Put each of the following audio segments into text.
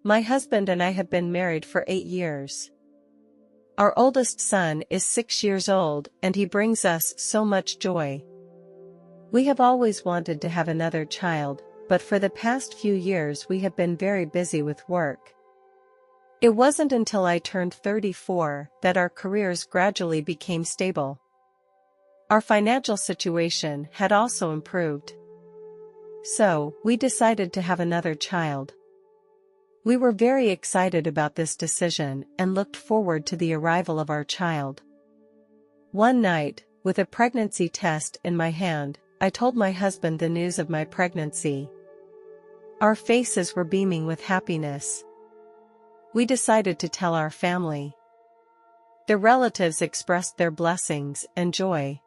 My husband and I have been married for 8 years. Our oldest son is 6 years old and he brings us so much joy. We have always wanted to have another child, but for the past few years we have been very busy with work. It wasn't until I turned 34 that our careers gradually became stable. Our financial situation had also improved. So, we decided to have another child. We were very excited about this decision and looked forward to the arrival of our child. One night, with a pregnancy test in my hand, I told my husband the news of my pregnancy. Our faces were beaming with happiness. We decided to tell our family. The relatives expressed their blessings and joy.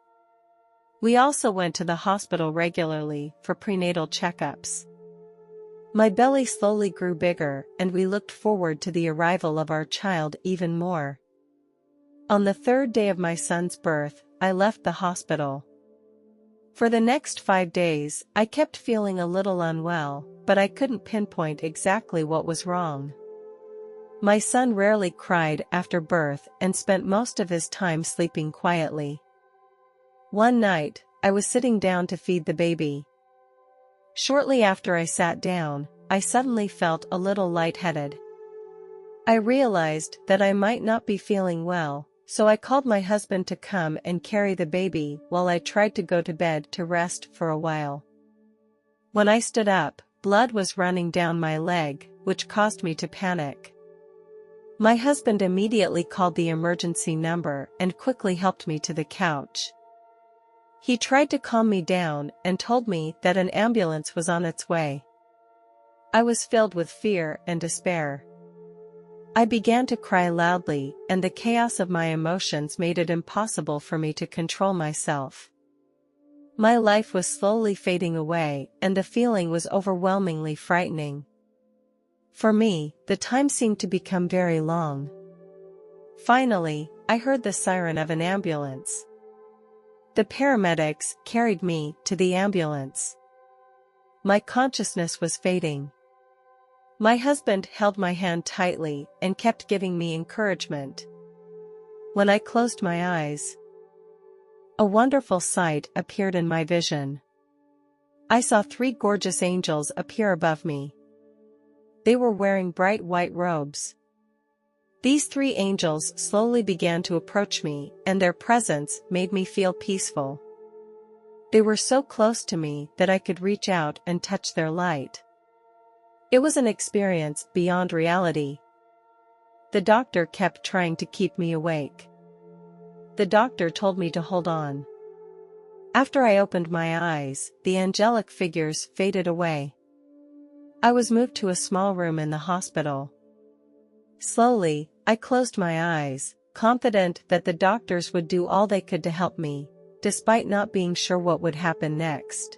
We also went to the hospital regularly for prenatal checkups. My belly slowly grew bigger and we looked forward to the arrival of our child even more. On the 3rd day of my son's birth, I left the hospital. For the next 5 days, I kept feeling a little unwell, but I couldn't pinpoint exactly what was wrong. My son rarely cried after birth and spent most of his time sleeping quietly. One night, I was sitting down to feed the baby. Shortly after I sat down, I suddenly felt a little lightheaded. I realized that I might not be feeling well, so I called my husband to come and carry the baby while I tried to go to bed to rest for a while. When I stood up, blood was running down my leg, which caused me to panic. My husband immediately called the emergency number and quickly helped me to the couch. He tried to calm me down and told me that an ambulance was on its way. I was filled with fear and despair. I began to cry loudly, and the chaos of my emotions made it impossible for me to control myself. My life was slowly fading away, and the feeling was overwhelmingly frightening. For me, the time seemed to become very long. Finally, I heard the siren of an ambulance. The paramedics carried me to the ambulance. My consciousness was fading. My husband held my hand tightly and kept giving me encouragement. When I closed my eyes, a wonderful sight appeared in my vision. I saw 3 gorgeous angels appear above me. They were wearing bright white robes. These 3 angels slowly began to approach me, and their presence made me feel peaceful. They were so close to me that I could reach out and touch their light. It was an experience beyond reality. The doctor kept trying to keep me awake. The doctor told me to hold on. After I opened my eyes, the angelic figures faded away. I was moved to a small room in the hospital. Slowly, I closed my eyes, confident that the doctors would do all they could to help me, despite not being sure what would happen next.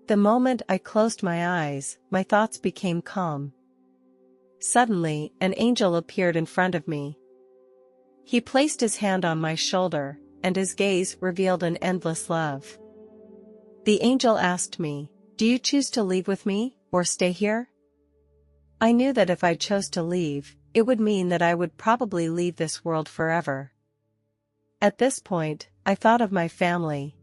The moment I closed my eyes, my thoughts became calm. Suddenly, an angel appeared in front of me. He placed his hand on my shoulder, and his gaze revealed an endless love. The angel asked me, "Do you choose to leave with me, or stay here?" I knew that if I chose to leave, it would mean that I would probably leave this world forever. At this point, I thought of my family.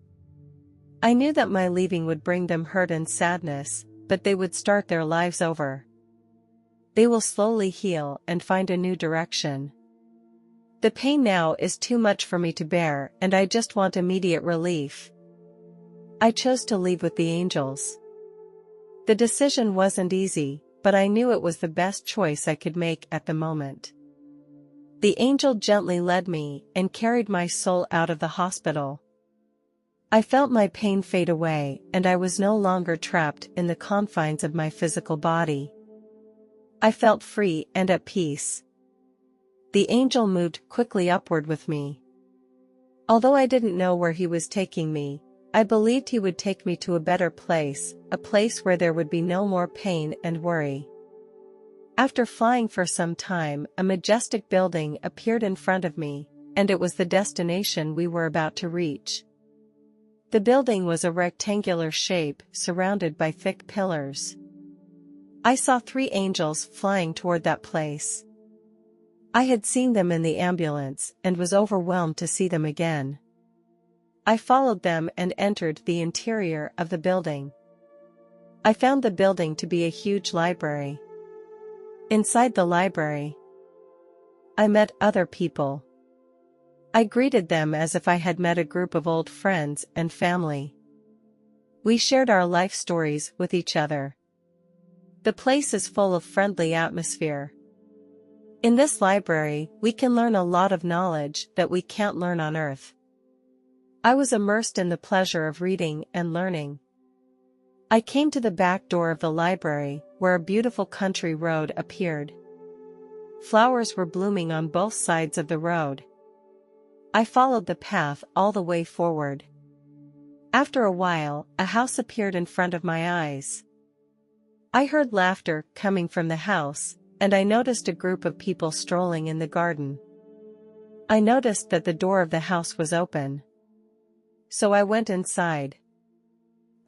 I knew that my leaving would bring them hurt and sadness, but they would start their lives over. They will slowly heal and find a new direction. The pain now is too much for me to bear, and I just want immediate relief. I chose to leave with the angels. The decision wasn't easy, but I knew it was the best choice I could make at the moment. The angel gently led me and carried my soul out of the hospital. I felt my pain fade away, and I was no longer trapped in the confines of my physical body. I felt free and at peace. The angel moved quickly upward with me. Although I didn't know where he was taking me, I believed he would take me to a better place, a place where there would be no more pain and worry. After flying for some time, a majestic building appeared in front of me, and it was the destination we were about to reach. The building was a rectangular shape surrounded by thick pillars. I saw 3 angels flying toward that place. I had seen them in the ambulance and was overwhelmed to see them again. I followed them and entered the interior of the building. I found the building to be a huge library. Inside the library, I met other people. I greeted them as if I had met a group of old friends and family. We shared our life stories with each other. The place is full of friendly atmosphere. In this library, we can learn a lot of knowledge that we can't learn on Earth. I was immersed in the pleasure of reading and learning. I came to the back door of the library, where a beautiful country road appeared. Flowers were blooming on both sides of the road. I followed the path all the way forward. After a while, a house appeared in front of my eyes. I heard laughter coming from the house, and I noticed a group of people strolling in the garden. I noticed that the door of the house was open. So I went inside.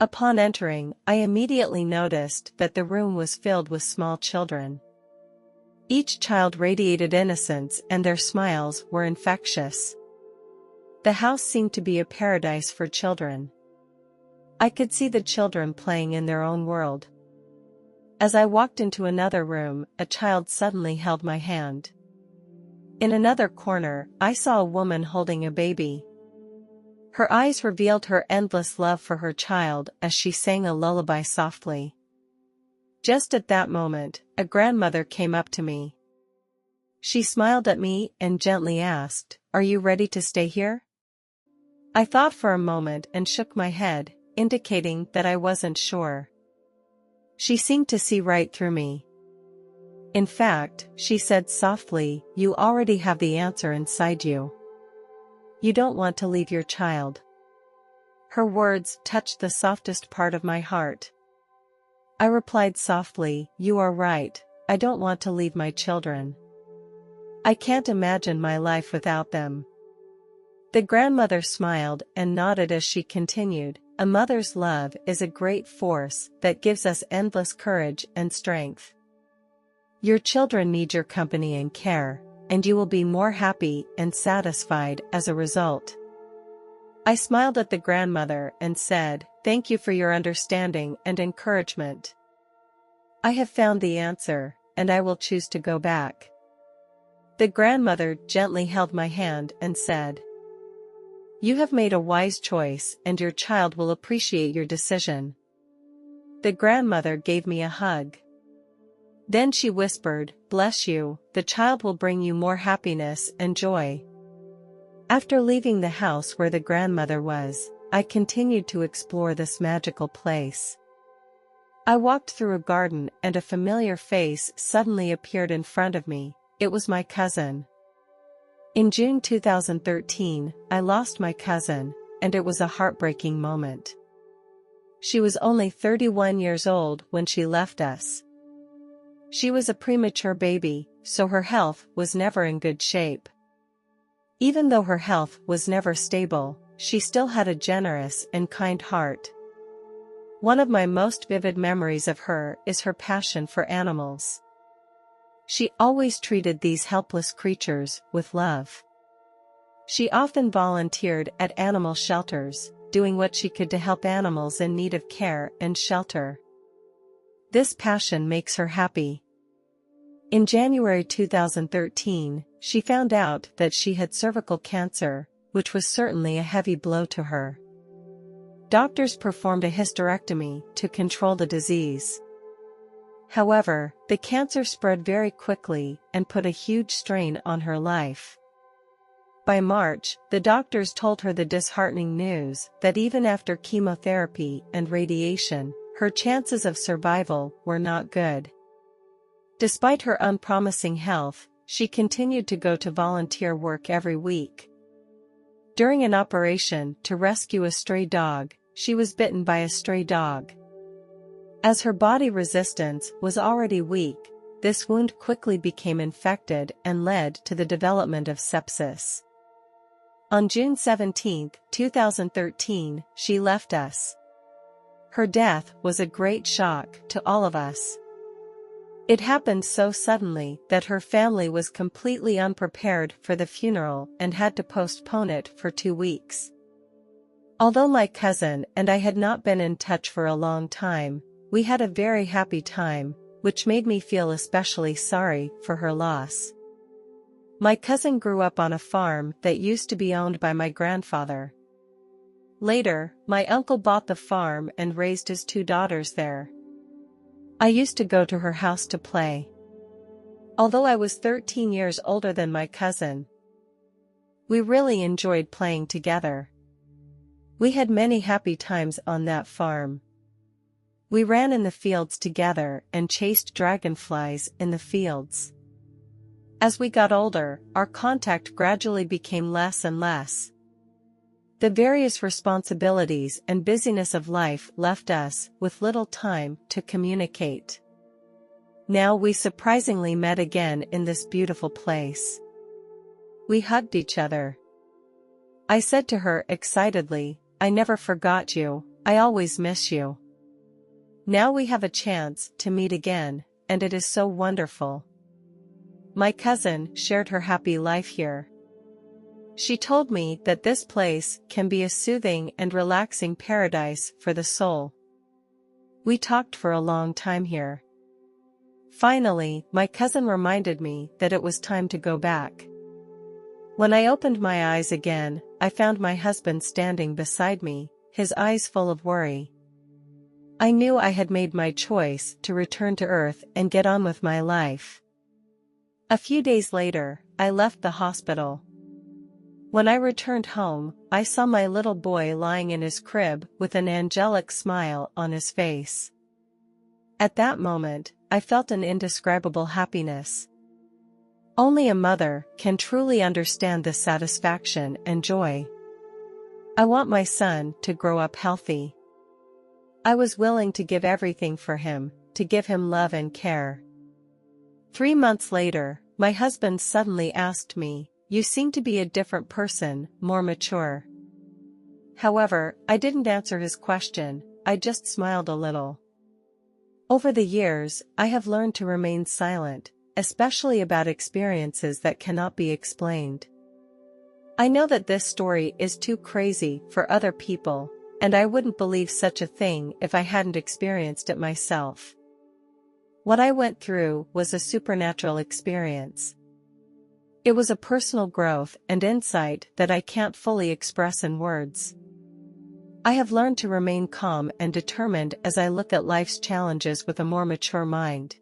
Upon entering, I immediately noticed that the room was filled with small children. Each child radiated innocence and their smiles were infectious. The house seemed to be a paradise for children. I could see the children playing in their own world. As I walked into another room, a child suddenly held my hand. In another corner, I saw a woman holding a baby. Her eyes revealed her endless love for her child as she sang a lullaby softly. Just at that moment, a grandmother came up to me. She smiled at me and gently asked, "Are you ready to stay here?" I thought for a moment and shook my head, indicating that I wasn't sure. She seemed to see right through me. In fact, she said softly, "You already have the answer inside you. You don't want to leave your child." Her words touched the softest part of my heart. I replied softly, "You are right, I don't want to leave my children. I can't imagine my life without them." The grandmother smiled and nodded as she continued, "A mother's love is a great force that gives us endless courage and strength. Your children need your company and care, and you will be more happy and satisfied as a result." I smiled at the grandmother and said, "Thank you for your understanding and encouragement. I have found the answer, and I will choose to go back." The grandmother gently held my hand and said, "You have made a wise choice and your child will appreciate your decision." The grandmother gave me a hug. Then she whispered, "Bless you, the child will bring you more happiness and joy." After leaving the house where the grandmother was, I continued to explore this magical place. I walked through a garden and a familiar face suddenly appeared in front of me. It was my cousin. In June 2013, I lost my cousin, and it was a heartbreaking moment. She was only 31 years old when she left us. She was a premature baby, so her health was never in good shape. Even though her health was never stable, she still had a generous and kind heart. One of my most vivid memories of her is her passion for animals. She always treated these helpless creatures with love. She often volunteered at animal shelters, doing what she could to help animals in need of care and shelter. This passion makes her happy. In January 2013, she found out that she had cervical cancer, which was certainly a heavy blow to her. Doctors performed a hysterectomy to control the disease. However, the cancer spread very quickly and put a huge strain on her life. By March, the doctors told her the disheartening news that even after chemotherapy and radiation, her chances of survival were not good. Despite her unpromising health, she continued to go to volunteer work every week. During an operation to rescue a stray dog, she was bitten by a stray dog. As her body resistance was already weak, this wound quickly became infected and led to the development of sepsis. On June 17, 2013, she left us. Her death was a great shock to all of us. It happened so suddenly that her family was completely unprepared for the funeral and had to postpone it for 2 weeks. Although my cousin and I had not been in touch for a long time, we had a very happy time, which made me feel especially sorry for her loss. My cousin grew up on a farm that used to be owned by my grandfather. Later, my uncle bought the farm and raised his 2 daughters there. I used to go to her house to play. Although I was 13 years older than my cousin, we really enjoyed playing together. We had many happy times on that farm. We ran in the fields together and chased dragonflies in the fields. As we got older, our contact gradually became less and less. The various responsibilities and busyness of life left us with little time to communicate. Now we surprisingly met again in this beautiful place. We hugged each other. I said to her excitedly, "I never forgot you, I always miss you." Now we have a chance to meet again, and it is so wonderful. My cousin shared her happy life here. She told me that this place can be a soothing and relaxing paradise for the soul. We talked for a long time here. Finally, my cousin reminded me that it was time to go back. When I opened my eyes again, I found my husband standing beside me, his eyes full of worry. I knew I had made my choice to return to Earth and get on with my life. A few days later, I left the hospital. When I returned home, I saw my little boy lying in his crib with an angelic smile on his face. At that moment, I felt an indescribable happiness. Only a mother can truly understand the satisfaction and joy. I want my son to grow up healthy. I was willing to give everything for him, to give him love and care. 3 months later, my husband suddenly asked me, "You seem to be a different person, more mature." However, I didn't answer his question, I just smiled a little. Over the years, I have learned to remain silent, especially about experiences that cannot be explained. I know that this story is too crazy for other people, and I wouldn't believe such a thing if I hadn't experienced it myself. What I went through was a supernatural experience. It was a personal growth and insight that I can't fully express in words. I have learned to remain calm and determined as I look at life's challenges with a more mature mind.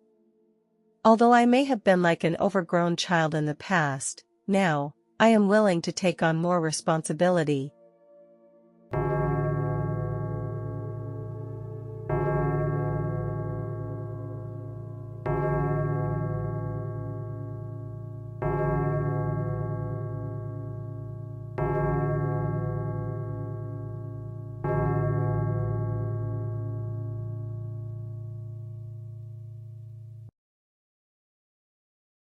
Although I may have been like an overgrown child in the past, now, I am willing to take on more responsibility,